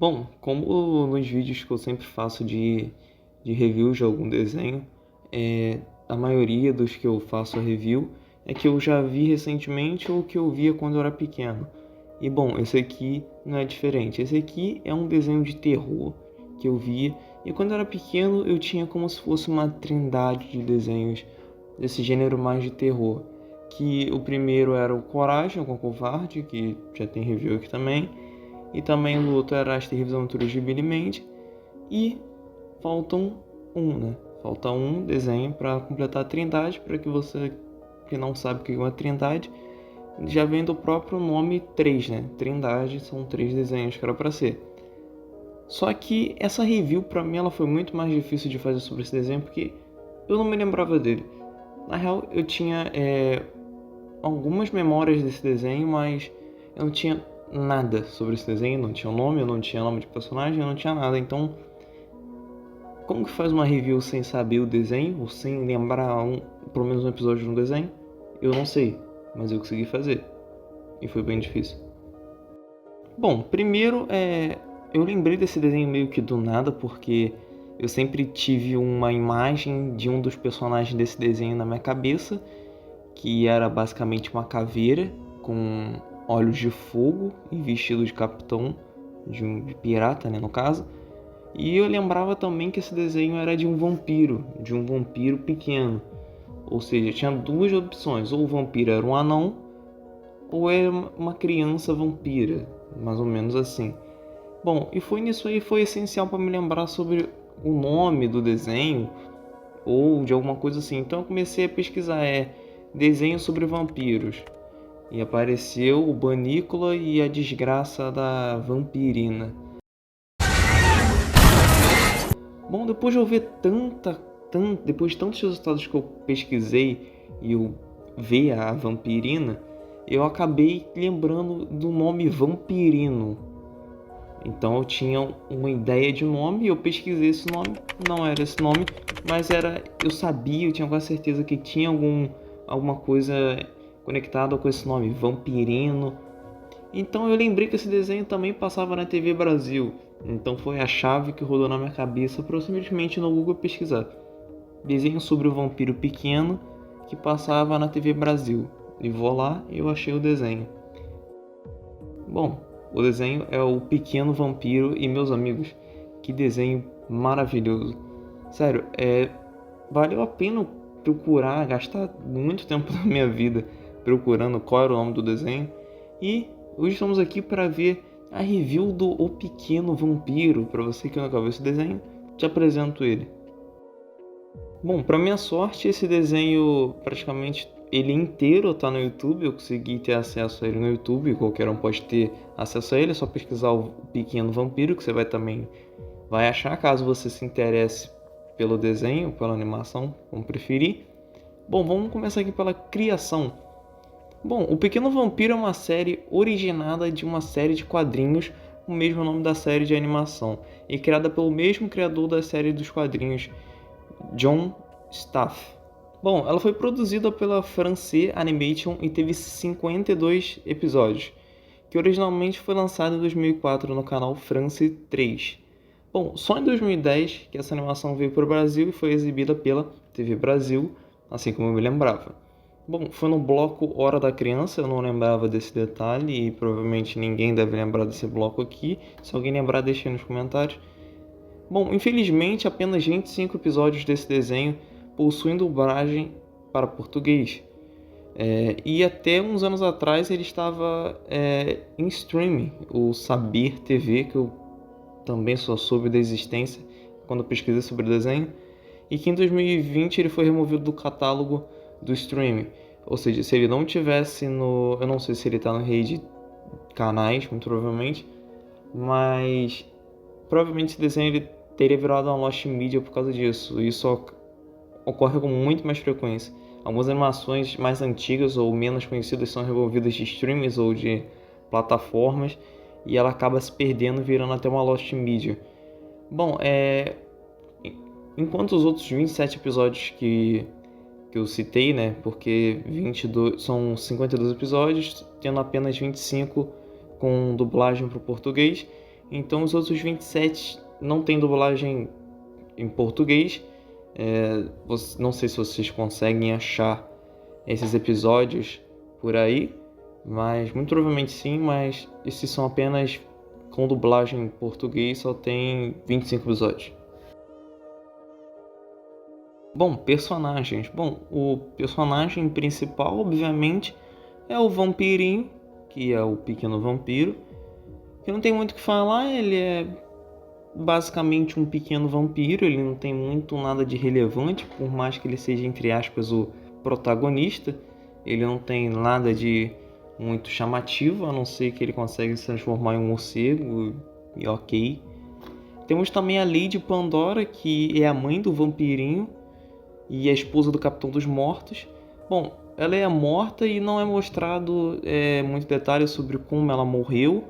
Bom, como nos vídeos que eu sempre faço de reviews de algum desenho, a maioria dos que eu faço review é que eu já vi recentemente ou que eu via quando eu era pequeno. E bom, esse aqui não é diferente. Esse aqui é um desenho de terror que eu via. E quando eu era pequeno eu tinha como se fosse uma trindade de desenhos desse gênero mais de terror. Que o primeiro era o Coragem com o Covarde, que já tem review aqui também. E também o outro era As Terríveis Aventuras de Billy Mandy. E faltam né? Falta um desenho para completar a trindade, para que você que não sabe o que é uma trindade, já vem do próprio nome 3, né? Trindade são 3 desenhos que era para ser. Só que essa review para mim ela foi muito mais difícil de fazer sobre esse desenho porque eu não me lembrava dele. Na real, eu tinha algumas memórias desse desenho, mas eu não tinha nada sobre esse desenho, não tinha nome, eu não tinha nome de personagem, eu não tinha nada. Então, como que faz uma review sem saber o desenho, ou sem lembrar pelo menos um episódio de um desenho? Eu não sei, mas eu consegui fazer. E foi bem difícil. Bom, primeiro eu lembrei desse desenho meio que do nada, porque eu sempre tive uma imagem de um dos personagens desse desenho na minha cabeça, que era basicamente uma caveira com olhos de fogo e vestido de capitão, de pirata, né, no caso. E eu lembrava também que esse desenho era de um vampiro pequeno. Ou seja, tinha duas opções, ou o vampiro era um anão, ou era uma criança vampira, mais ou menos assim. Bom, e foi nisso aí, foi essencial para me lembrar sobre o nome do desenho, ou de alguma coisa assim. Então eu comecei a pesquisar, desenho sobre vampiros. E apareceu o Banícola e a Desgraça da Vampirina. Bom, depois de eu ver depois de tantos resultados que eu pesquisei e eu ver a Vampirina, eu acabei lembrando do nome Vampirino. Então eu tinha uma ideia de nome, eu pesquisei esse nome, não era esse nome, mas eu sabia, eu tinha quase certeza que tinha alguma coisa conectada com esse nome, Vampirino. Então eu lembrei que esse desenho também passava na TV Brasil. Então foi a chave que rodou na minha cabeça para eu simplesmente no Google pesquisar. Desenho sobre o vampiro pequeno que passava na TV Brasil. E vou lá e eu achei o desenho. Bom, o desenho é o Pequeno Vampiro e meus amigos. Que desenho maravilhoso. Sério, valeu a pena procurar, gastar muito tempo da minha vida procurando qual era o nome do desenho. E hoje estamos aqui para ver a review do O Pequeno Vampiro. Para você que nunca viu esse desenho, te apresento ele. Bom, para minha sorte, esse desenho praticamente ele inteiro está no YouTube. Eu consegui ter acesso a ele no YouTube. Qualquer um pode ter acesso a ele. É só pesquisar o Pequeno Vampiro que você vai achar, caso você se interesse pelo desenho, pela animação, como preferir. Bom, vamos começar aqui pela criação. Bom, O Pequeno Vampiro é uma série originada de uma série de quadrinhos com o mesmo nome da série de animação e criada pelo mesmo criador da série dos quadrinhos, John Staff. Bom, ela foi produzida pela France Animation e teve 52 episódios, que originalmente foi lançada em 2004 no canal France 3. Bom, só em 2010 que essa animação veio para o Brasil e foi exibida pela TV Brasil, assim como eu me lembrava. Bom, foi no bloco Hora da Criança, eu não lembrava desse detalhe e provavelmente ninguém deve lembrar desse bloco aqui. Se alguém lembrar, deixe aí nos comentários. Bom, infelizmente apenas 25 episódios desse desenho possuem dublagem para português. E até uns anos atrás ele estava em streaming, o Saber TV, que eu também só soube da existência quando pesquisei sobre o desenho, e que em 2020 ele foi removido do catálogo do streaming. Ou seja, se ele não tivesse eu não sei se ele está na rede canais, muito provavelmente, mas provavelmente esse desenho ele teria virado uma lost media por causa disso. Isso ocorre com muito mais frequência. Algumas animações mais antigas ou menos conhecidas são removidas de streams ou de plataformas e ela acaba se perdendo, virando até uma lost media. Bom, enquanto os outros 27 episódios que eu citei, né, porque são 52 episódios, tendo apenas 25 com dublagem para o português, Então os outros 27 não tem dublagem em português. Não sei se vocês conseguem achar esses episódios por aí, mas muito provavelmente sim, mas esses são apenas com dublagem em português, só tem 25 episódios. Bom, personagens. Bom, o personagem principal, obviamente, é o vampirinho, que é o pequeno vampiro, que não tem muito o que falar, ele é basicamente um pequeno vampiro, ele não tem muito nada de relevante, por mais que ele seja, entre aspas, o protagonista, ele não tem nada de muito chamativo, a não ser que ele consegue se transformar em um morcego, e ok. Temos também a Lady Pandora, que é a mãe do vampirinho e a esposa do Capitão dos Mortos. Bom, ela é morta e não é mostrado muito detalhe sobre como ela morreu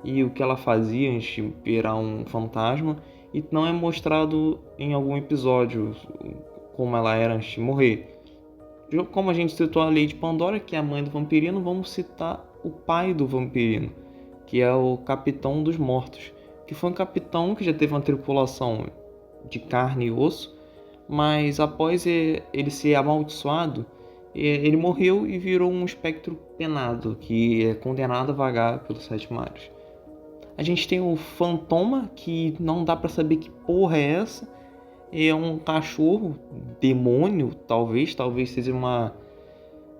e o que ela fazia antes de virar um fantasma, e não é mostrado em algum episódio como ela era antes de morrer. Como a gente citou a Lady Pandora, que é a mãe do vampirino, vamos citar o pai do vampirino, que é o Capitão dos Mortos, que foi um capitão que já teve uma tripulação de carne e osso, mas após ele ser amaldiçoado, ele morreu e virou um espectro penado, que é condenado a vagar pelos sete mares. A gente tem o Fantoma, que não dá pra saber que porra é essa. É um cachorro, demônio, talvez seja uma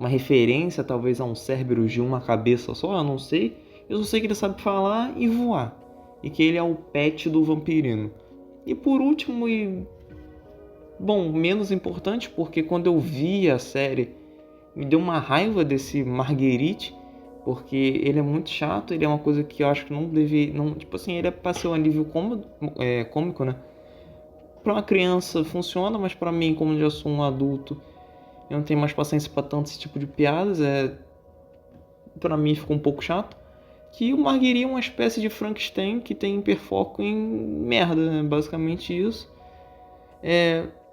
referência, talvez a um Cerberus de uma cabeça só, eu não sei. Eu só sei que ele sabe falar e voar, e que ele é o pet do vampirino. E por último, menos importante, porque quando eu vi a série, me deu uma raiva desse Marguerite, porque ele é muito chato, ele é uma coisa que eu acho que não deve... tipo assim, ele é pra ser um alívio cômico, né? Pra uma criança funciona, mas pra mim, como já sou um adulto, eu não tenho mais paciência pra tanto esse tipo de piadas, pra mim ficou um pouco chato. Que o Marguerite é uma espécie de Frankenstein que tem hiperfoco em merda, né? Basicamente isso.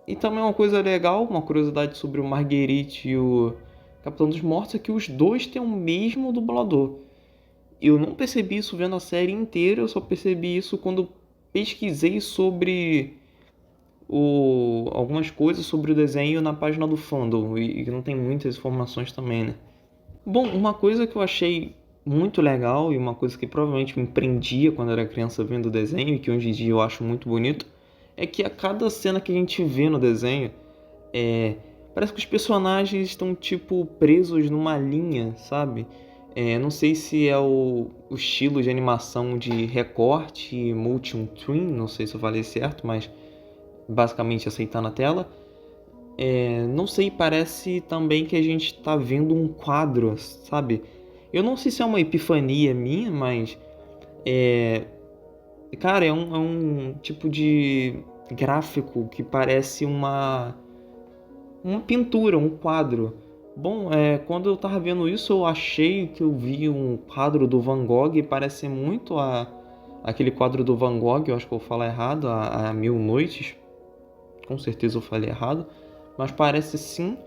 E também uma coisa legal, uma curiosidade sobre o Marguerite e o Capitão dos Mortos, é que os dois têm o mesmo dublador. Eu não percebi isso vendo a série inteira, eu só percebi isso quando pesquisei sobre algumas coisas sobre o desenho na página do fandom, e não tem muitas informações também, né? Bom, uma coisa que eu achei muito legal e uma coisa que provavelmente me prendia quando era criança vendo o desenho, e que hoje em dia eu acho muito bonito, é que a cada cena que a gente vê no desenho, parece que os personagens estão tipo presos numa linha, sabe? Não sei se é o estilo de animação de recorte, motion twin, não sei se eu falei certo, mas basicamente aceitar na tela. Não sei, parece também que a gente tá vendo um quadro, sabe? Eu não sei se é uma epifania minha, mas cara, é um tipo de gráfico que parece uma pintura, um quadro. Bom, quando eu tava vendo isso, eu achei que eu vi um quadro do Van Gogh, e parece muito aquele quadro do Van Gogh, eu acho que eu falo errado, a Mil Noites. Com certeza eu falei errado, mas parece sim,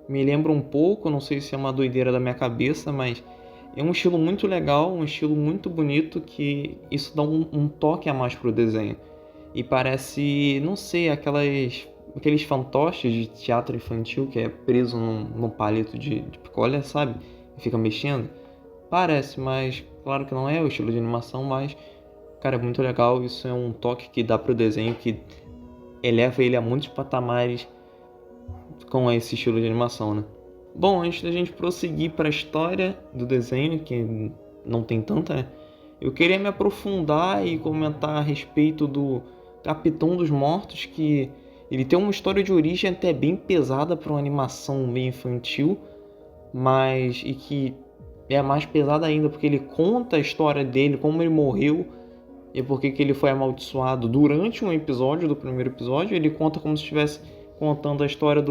me lembra um pouco, não sei se é uma doideira da minha cabeça, mas é um estilo muito legal, um estilo muito bonito, que isso dá um toque a mais pro desenho. E parece, não sei, aqueles fantoches de teatro infantil que é preso num palito de picolé, sabe? E fica mexendo. Parece, mas claro que não é o estilo de animação, mas cara, é muito legal, isso é um toque que dá pro desenho que eleva ele a muitos patamares com esse estilo de animação, né? Bom, antes da gente prosseguir para a história do desenho, que não tem tanta, né? Eu queria me aprofundar e comentar a respeito do Capitão dos Mortos, que ele tem uma história de origem até bem pesada para uma animação meio infantil, e que é mais pesada ainda porque ele conta a história dele, como ele morreu e por que ele foi amaldiçoado durante um episódio do primeiro episódio. Ele conta como se estivesse contando a história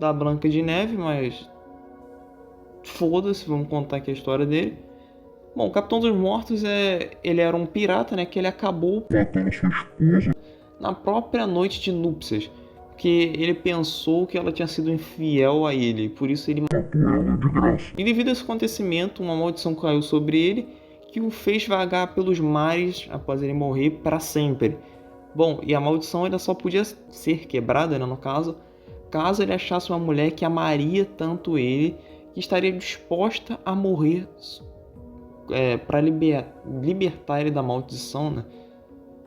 da Branca de Neve, mas foda-se, vamos contar aqui a história dele. Bom, o Capitão dos Mortos ele era um pirata, né, que ele acabou matando sua esposa na própria noite de núpcias, porque ele pensou que ela tinha sido infiel a ele, por isso ele matou ela de graça. E devido a esse acontecimento, uma maldição caiu sobre ele, que o fez vagar pelos mares após ele morrer para sempre. Bom, e a maldição ainda só podia ser quebrada, né, no caso ele achasse uma mulher que amaria tanto ele, que estaria disposta a morrer para libertar ele da maldição, né?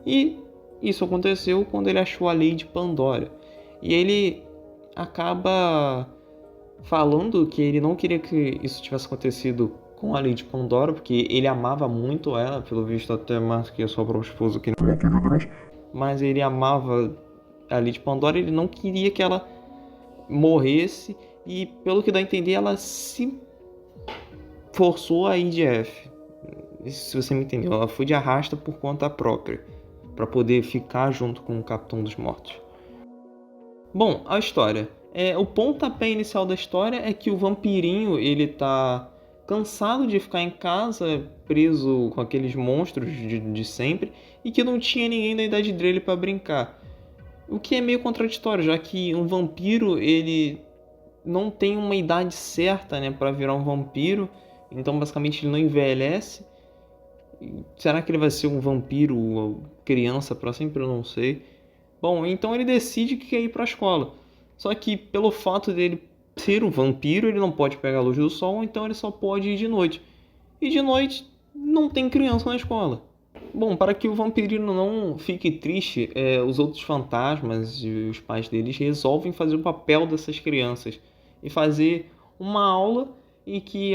E isso aconteceu quando ele achou a lei de Pandora. E ele acaba falando que ele não queria que isso tivesse acontecido com a lei de Pandora, porque ele amava muito ela, pelo visto até mais que a sua própria esposa, que não é de Deus. Mas ele amava a lei de Pandora, ele não queria que ela morresse, e pelo que dá a entender, ela se forçou a ir de F. Se você me entendeu, ela foi de arrasta por conta própria, para poder ficar junto com o Capitão dos Mortos. Bom, a história. O pontapé inicial da história é que o vampirinho, ele tá cansado de ficar em casa, preso com aqueles monstros de sempre, e que não tinha ninguém da idade dele para brincar. O que é meio contraditório, já que um vampiro, ele não tem uma idade certa, né, para virar um vampiro, então basicamente ele não envelhece. Será que ele vai ser um vampiro criança para sempre? Eu não sei. Bom, então ele decide que quer ir para a escola. Só que pelo fato dele ser um vampiro, ele não pode pegar a luz do sol, então ele só pode ir de noite. E de noite não tem criança na escola. Bom, para que o vampirino não fique triste, os outros fantasmas e os pais deles resolvem fazer o papel dessas crianças e fazer uma aula em que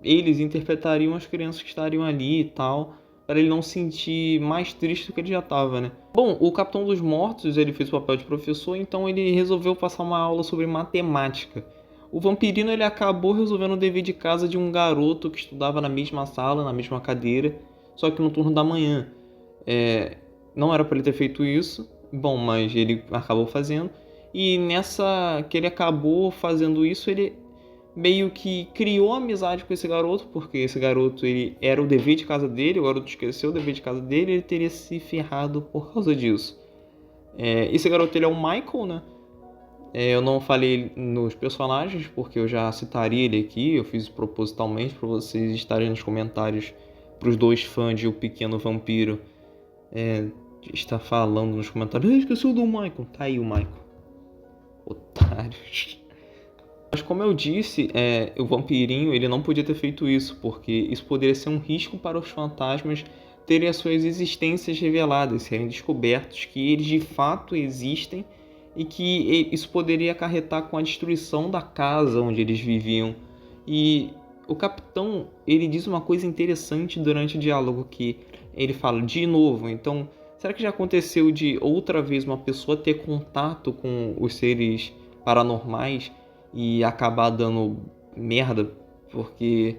eles interpretariam as crianças que estariam ali e tal, para ele não se sentir mais triste do que ele já estava, né? Bom, o Capitão dos Mortos, ele fez o papel de professor, então ele resolveu passar uma aula sobre matemática. O vampirino, ele acabou resolvendo o dever de casa de um garoto que estudava na mesma sala, na mesma cadeira, só que no turno da manhã. Não era para ele ter feito isso, bom, mas ele acabou fazendo. E nessa que ele acabou fazendo isso, ele meio que criou amizade com esse garoto, porque esse garoto, ele era o dever de casa dele, o garoto esqueceu o dever de casa dele, ele teria se ferrado por causa disso. Esse garoto, ele é o Michael, né? Eu não falei nos personagens, porque eu já citaria ele aqui, eu fiz propositalmente para vocês estarem nos comentários, para os dois fãs de O Pequeno Vampiro estar falando nos comentários: esqueceu do Michael. Tá aí o Michael. Otários. Mas como eu disse, o vampirinho, ele não podia ter feito isso, porque isso poderia ser um risco para os fantasmas terem as suas existências reveladas, serem descobertos que eles de fato existem e que isso poderia acarretar com a destruição da casa onde eles viviam. E o capitão, ele diz uma coisa interessante durante o diálogo, que ele fala de novo. Então, será que já aconteceu de outra vez uma pessoa ter contato com os seres paranormais e acabar dando merda? Porque,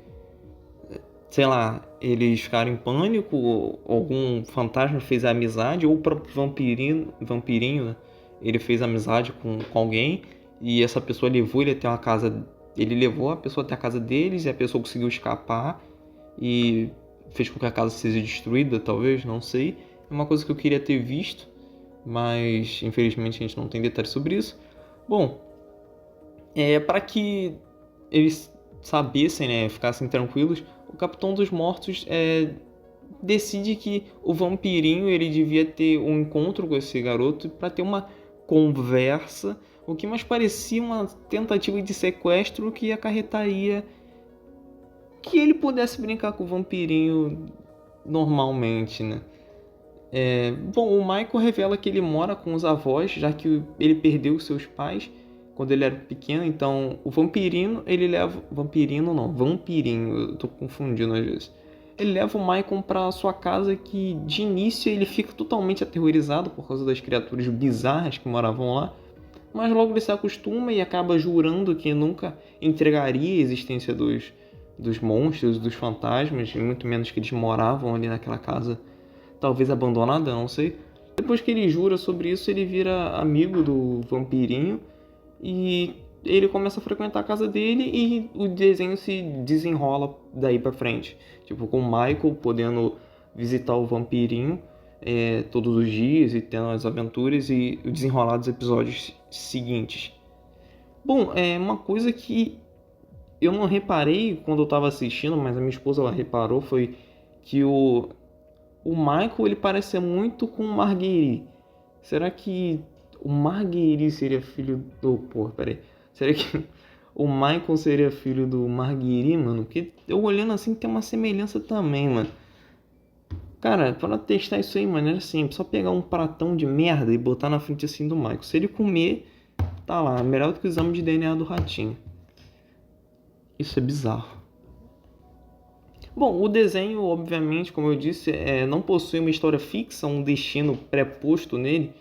sei lá, eles ficaram em pânico, ou algum fantasma fez amizade, ou o próprio vampirinho, né? Ele fez amizade com alguém e essa pessoa levou ele até uma casa. Ele levou a pessoa até a casa deles e a pessoa conseguiu escapar e fez com que a casa seja destruída, talvez, não sei. É uma coisa que eu queria ter visto, mas infelizmente a gente não tem detalhes sobre isso. Bom, para que eles sabessem, né, ficassem tranquilos, o Capitão dos Mortos decide que o vampirinho, ele devia ter um encontro com esse garoto para ter uma conversa, o que mais parecia uma tentativa de sequestro, que acarretaria que ele pudesse brincar com o vampirinho normalmente, né? Bom, o Michael revela que ele mora com os avós, já que ele perdeu seus pais quando ele era pequeno. Então o vampirinho, eu tô confundindo às vezes. Ele leva o Michael para sua casa, que de início ele fica totalmente aterrorizado por causa das criaturas bizarras que moravam lá, mas logo ele se acostuma e acaba jurando que nunca entregaria a existência dos monstros, dos fantasmas, e muito menos que eles moravam ali naquela casa, talvez abandonada, não sei. Depois que ele jura sobre isso, ele vira amigo do vampirinho e ele começa a frequentar a casa dele, e o desenho se desenrola daí pra frente. Tipo, com o Michael podendo visitar o vampirinho todos os dias e tendo as aventuras e o desenrolar dos episódios seguintes. Bom, uma coisa que eu não reparei quando eu tava assistindo, mas a minha esposa ela reparou, foi que o Michael ele parece ser muito com o Marguerite. Será que o Marguerite seria filho do... Pô, peraí. Será que o Michael seria filho do Marguerite, mano? Porque eu olhando assim tem uma semelhança também, mano. Cara, para testar isso aí, mano, era simples. Só pegar um pratão de merda e botar na frente assim do Michael. Se ele comer, tá lá. Melhor do que o exame de DNA do ratinho. Isso é bizarro. Bom, o desenho, obviamente, como eu disse, não possui uma história fixa, um destino pré-posto nele.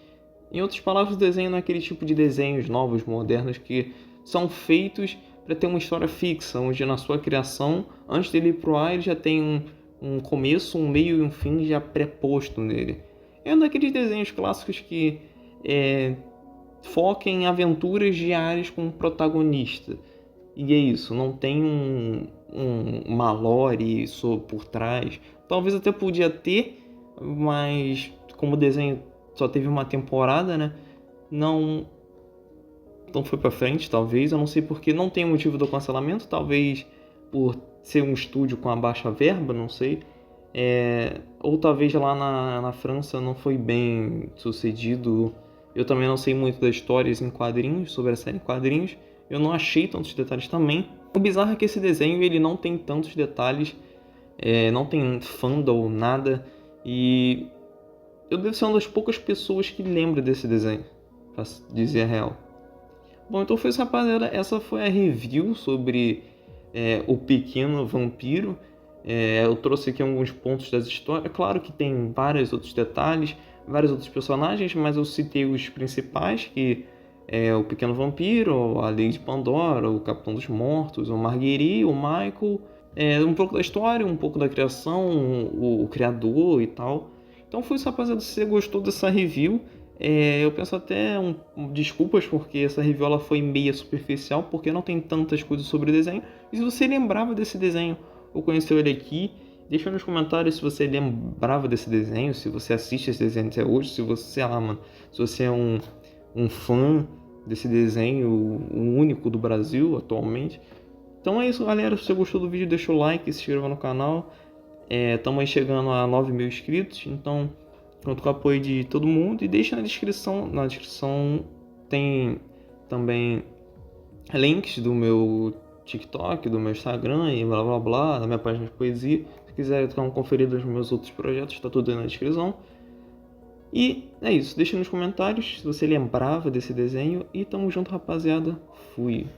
Em outras palavras, o desenho não é aquele tipo de desenhos novos, modernos, que são feitos para ter uma história fixa, onde na sua criação, antes dele ir pro ar, ele já tem um começo, um meio e um fim já pré-posto nele. É um daqueles desenhos clássicos que foca em aventuras diárias com o protagonista. E é isso, não tem uma lore por trás. Talvez até podia ter, mas como o desenho só teve uma temporada, né? Não foi pra frente, talvez. Eu não sei porque não tem motivo do cancelamento. Talvez por ser um estúdio com a baixa verba, não sei. Ou talvez lá na França não foi bem sucedido. Eu também não sei muito das histórias em quadrinhos, sobre a série em quadrinhos. Eu não achei tantos detalhes também. O bizarro é que esse desenho ele não tem tantos detalhes, não tem fandom, nada. E eu devo ser uma das poucas pessoas que lembra desse desenho, pra dizer a real. Bom, então foi isso, rapaziada. Essa foi a review sobre O Pequeno Vampiro. Eu trouxe aqui alguns pontos das histórias. Claro que tem vários outros detalhes, vários outros personagens, mas eu citei os principais, que é o Pequeno Vampiro, a Lady Pandora, o Capitão dos Mortos, o Marguerite, o Michael, um pouco da história, um pouco da criação, o criador e tal. Então foi isso, rapaziada. Se você gostou dessa review, eu peço até desculpas porque essa review ela foi meia superficial, porque não tem tantas coisas sobre o desenho. E se você lembrava desse desenho ou conheceu ele aqui, deixa nos comentários se você lembrava desse desenho, se você assiste esse desenho até hoje, se você, sei lá, mano, se você é um fã desse desenho, o único do Brasil atualmente. Então é isso, galera. Se você gostou do vídeo, deixa o like, se inscreva no canal. Estamos aí chegando a 9.000 inscritos, então conto com o apoio de todo mundo. E deixa na descrição. Na descrição tem também links do meu TikTok, do meu Instagram e blá blá blá, da minha página de poesia. Se quiser dar uma conferida nos meus outros projetos, está tudo aí na descrição. E é isso, deixa nos comentários se você lembrava desse desenho. E tamo junto, rapaziada. Fui.